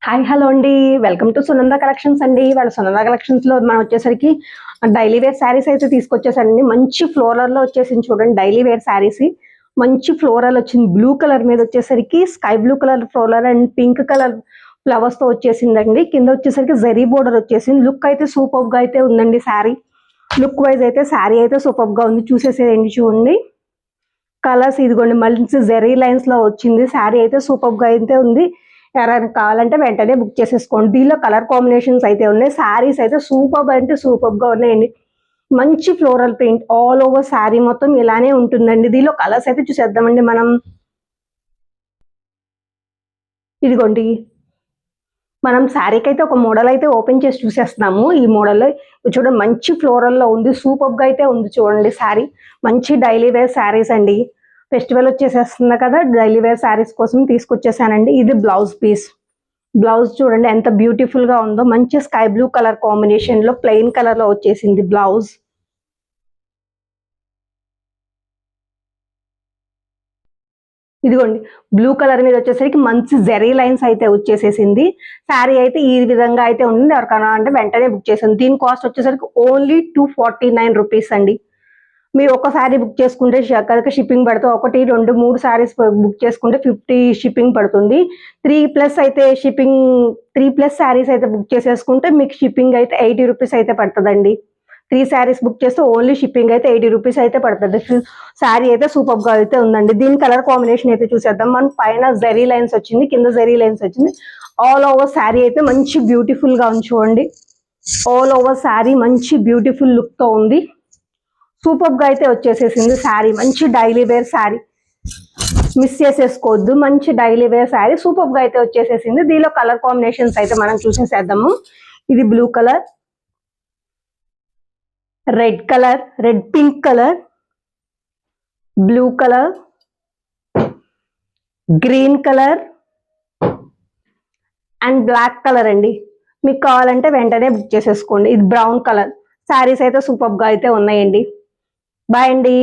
Hi hello అండి, welcome to Sunanda collections అండి. వాళ్ళ సునంద కలెక్షన్స్ లో మనం వచ్చేసరికి డైలీ వేర్ శారీస్ అయితే తీసుకొచ్చేసారండి. మంచి ఫ్లోరల్ లో వచ్చేసింది చూడండి. డైలీ వేర్ శారీస్ మంచి ఫ్లోరల్ వచ్చింది. బ్లూ కలర్ మీద వచ్చేసరికి sky blue colour floral and pink colour flowers తో వచ్చేసిందండి. కింద వచ్చేసరికి జరీ బోర్డర్ వచ్చేసింది. లుక్ అయితే సూపర్ గా అయితే ఉందండి. శారీ లుక్ వైజ్ అయితే శారీ అయితే సూపర్ గా ఉంది. చూసేసేయండి చూడండి. కలర్స్ ఇదిగోండి, మంచి జెరీ లైన్స్ లో వచ్చింది. శారీ అయితే సూపర్ గా అయితే ఉంది. ఎవరైనా కావాలంటే వెంటనే బుక్ చేసేసుకోండి. దీనిలో కలర్ కాంబినేషన్స్ అయితే ఉన్నాయి. శారీస్ అయితే సూపర్ అంటే సూపర్ గా ఉన్నాయండి. మంచి floral print all over sari మొత్తం ఇలానే ఉంటుందండి. దీనిలో కలర్స్ అయితే చూసేద్దామండి మనం. ఇదిగోండి, మనం శారీకి అయితే ఒక మోడల్ అయితే ఓపెన్ చేసి చూసేస్తున్నాము. ఈ మోడల్ చూడండి, మంచి ఫ్లోరల్ లో ఉంది. సూపర్ గా అయితే ఉంది చూడండి. శారీ మంచి డైలీ వేర్ శారీస్ అండి. ఫెస్టివల్ వచ్చేసేస్తుంది కదా, డైలీ వేర్ శారీస్ కోసం తీసుకొచ్చేసానండి. ఇది బ్లౌజ్ పీస్. బ్లౌజ్ చూడండి ఎంత బ్యూటిఫుల్ గా ఉందో. మంచి స్కై బ్లూ కలర్ కాంబినేషన్ లో ప్లెయిన్ కలర్ లో వచ్చేసింది బ్లౌజ్. ఇదిగోండి, బ్లూ కలర్ మీద వచ్చేసరికి మంచి జెరీ లైన్స్ అయితే వచ్చేసేసింది. శారీ అయితే ఈ విధంగా అయితే ఉంటుంది. ఎవరికైనా అంటే వెంటనే బుక్ చేసాను. దీని కాస్ట్ వచ్చేసరికి ఓన్లీ 249 రూపీస్ అండి. మీరు ఒక శారీ బుక్ చేసుకుంటే కనుక షిప్పింగ్ పడుతుంది. 1, 2, 3 శారీస్ బుక్ చేసుకుంటే 50 షిప్పింగ్ పడుతుంది. 3+ అయితే షిప్పింగ్, 3+ శారీస్ అయితే బుక్ చేసేసుకుంటే మీకు షిప్పింగ్ అయితే 80 రూపీస్ అయితే పడుతుందండి. 3 శారీస్ బుక్ చేస్తే ఓన్లీ షిప్పింగ్ అయితే 80 రూపీస్ అయితే పడుతుంది. శారీ అయితే సూపర్ గా అయితే ఉందండి. దీని కలర్ కాంబినేషన్ అయితే చూసేద్దాం. మన పైన జెరీ లైన్స్ వచ్చింది, కింద జెరీ లైన్స్ వచ్చింది. ఆల్ ఓవర్ శారీ అయితే మంచి బ్యూటిఫుల్ గా ఉంది చూడండి. ఆల్ ఓవర్ శారీ మంచి బ్యూటిఫుల్ లుక్ తో ఉంది. సూపర్ గా అయితే వచ్చేసేసింది శారీ. మంచి డైలీ వేర్ శారీ, మిస్ చేసేసుకోవద్దు. మంచి డైలీ వేర్ శారీ సూపర్ గా అయితే వచ్చేసేసింది. దీనిలో కలర్ కాంబినేషన్స్ అయితే మనం చూసేసేద్దాము. ఇది blue colour, red colour, red pink colour, blue colour, green colour and black colour అండి. మీకు కావాలంటే వెంటనే బుక్ చేసేసుకోండి. ఇది బ్రౌన్ కలర్. శారీస్ అయితే సూపర్ గా అయితే ఉన్నాయండి. బాయ్ అండి.